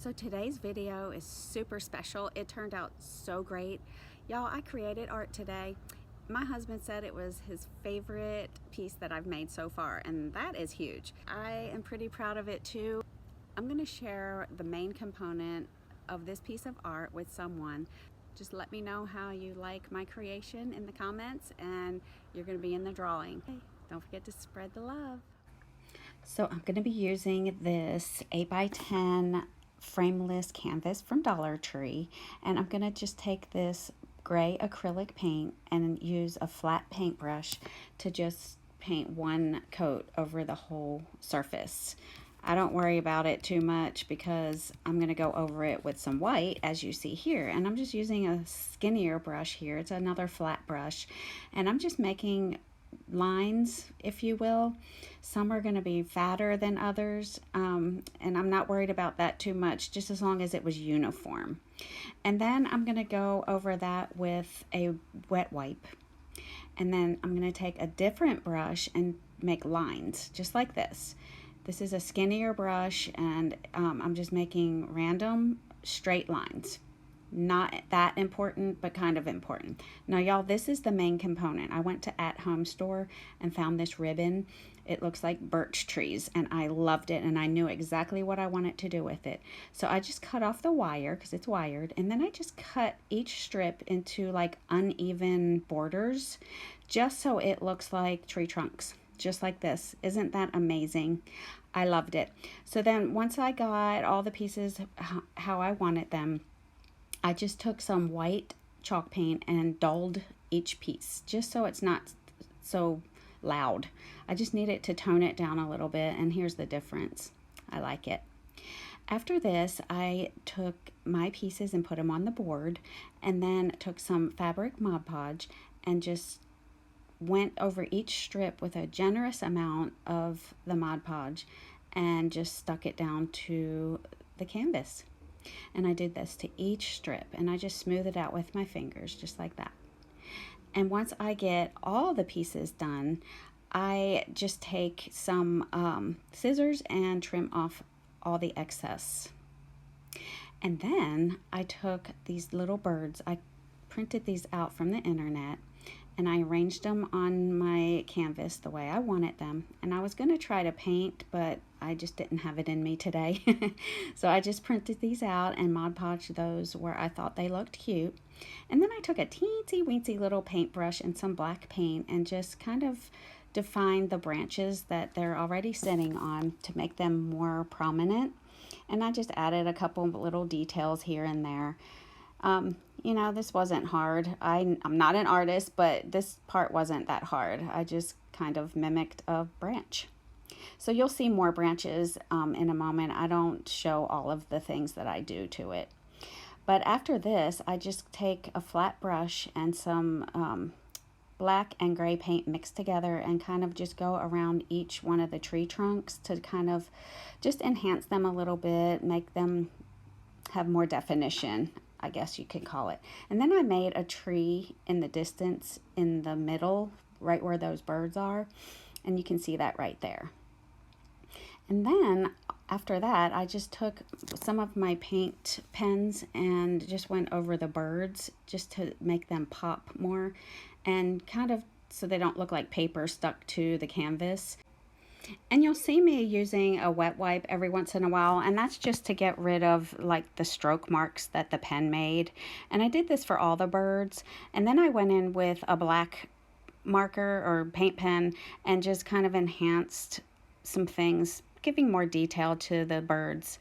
So today's video is super special. It turned out so great. Y'all, I created art today. My husband said it was his favorite piece that I've made so far, and that is huge. I am pretty proud of it too. I'm gonna share the main component of this piece of art with someone. Just let me know how you like my creation in the comments, and you're gonna be in the drawing. Okay, don't forget to spread the love. So I'm gonna be using this 8x10 frameless canvas from Dollar Tree, and I'm gonna just take this gray acrylic paint and use a flat paintbrush to just paint one coat over the whole surface. I don't worry about it too much because I'm going to go over it with some white, as you see here, and I'm just using a skinnier brush here. It's another flat brush, and I'm just making lines, if you will. Some are going to be fatter than others, and I'm not worried about that too much, just as long as it was uniform. And then I'm going to go over that with a wet wipe, and then I'm going to take a different brush and make lines just like this. This is a skinnier brush, and I'm just making random straight lines. Not that important, but kind of important. Now y'all, this is the main component. I went to At Home Store and found this ribbon. It looks like birch trees, and I loved it, and I knew exactly what I wanted to do with it. So I just cut off the wire because it's wired, and then I just cut each strip into like uneven borders, just so it looks like tree trunks, just like this. Isn't that amazing? I loved it. So then once I got all the pieces how I wanted them, I just took some white chalk paint and dulled each piece, just so it's not so loud. I just need it to tone it down a little bit, and here's the difference. I like it. After this, I took my pieces and put them on the board, and then took some fabric Mod Podge and just went over each strip with a generous amount of the Mod Podge and just stuck it down to the canvas. And I did this to each strip, and I just smooth it out with my fingers just like that. And once I get all the pieces done, I just take some scissors and trim off all the excess. And then I took these little birds. I printed these out from the internet, and I arranged them on my canvas the way I wanted them. And I was going to try to paint, but I just didn't have it in me today. So I just printed these out and Mod Podged those where I thought they looked cute. And then I took a teensy weensy little paintbrush and some black paint and just kind of defined the branches that they're already sitting on to make them more prominent. And I just added a couple of little details here and there. You know, this wasn't hard. I'm not an artist, but this part wasn't that hard. I just kind of mimicked a branch. So you'll see more branches in a moment. I don't show all of the things that I do to it. But after this, I just take a flat brush and some black and gray paint mixed together and kind of just go around each one of the tree trunks to kind of just enhance them a little bit, make them have more definition, I guess you could call it. And then I made a tree in the distance in the middle, right where those birds are. And you can see that right there. And then after that, I just took some of my paint pens and just went over the birds just to make them pop more and kind of so they don't look like paper stuck to the canvas. And you'll see me using a wet wipe every once in a while, and that's just to get rid of like the stroke marks that the pen made. And I did this for all the birds, and then I went in with a black marker or paint pen and just kind of enhanced some things, giving more detail to the birds,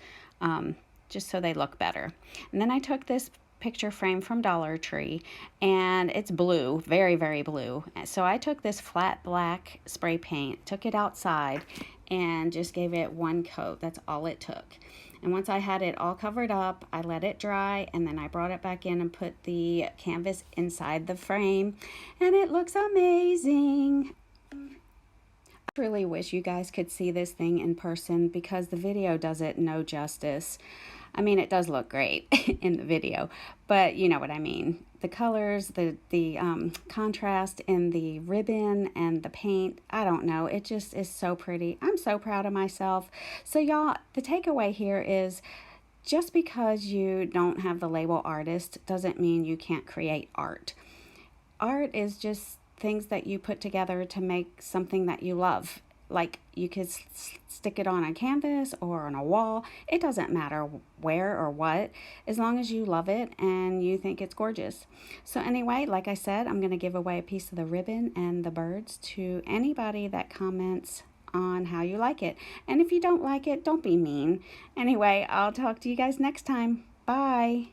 just so they look better. And then I took this picture frame from Dollar Tree, and it's blue, very, very blue. So I took this flat black spray paint, took it outside, and just gave it one coat. That's all it took. And once I had it all covered up, I let it dry, and then I brought it back in and put the canvas inside the frame, and it looks amazing. I really wish you guys could see this thing in person because the video does it no justice. I mean, it does look great in the video, but you know what I mean. The colors, the contrast in the ribbon and the paint, I don't know. It just is so pretty. I'm so proud of myself. So y'all, the takeaway here is just because you don't have the label artist doesn't mean you can't create art. Art is just things that you put together to make something that you love. Like you could stick it on a canvas or on a wall. It doesn't matter where or what, as long as you love it and you think it's gorgeous. So, anyway, like I said, I'm going to give away a piece of the ribbon and the birds to anybody that comments on how you like it. And if you don't like it, don't be mean. Anyway, I'll talk to you guys next time. Bye.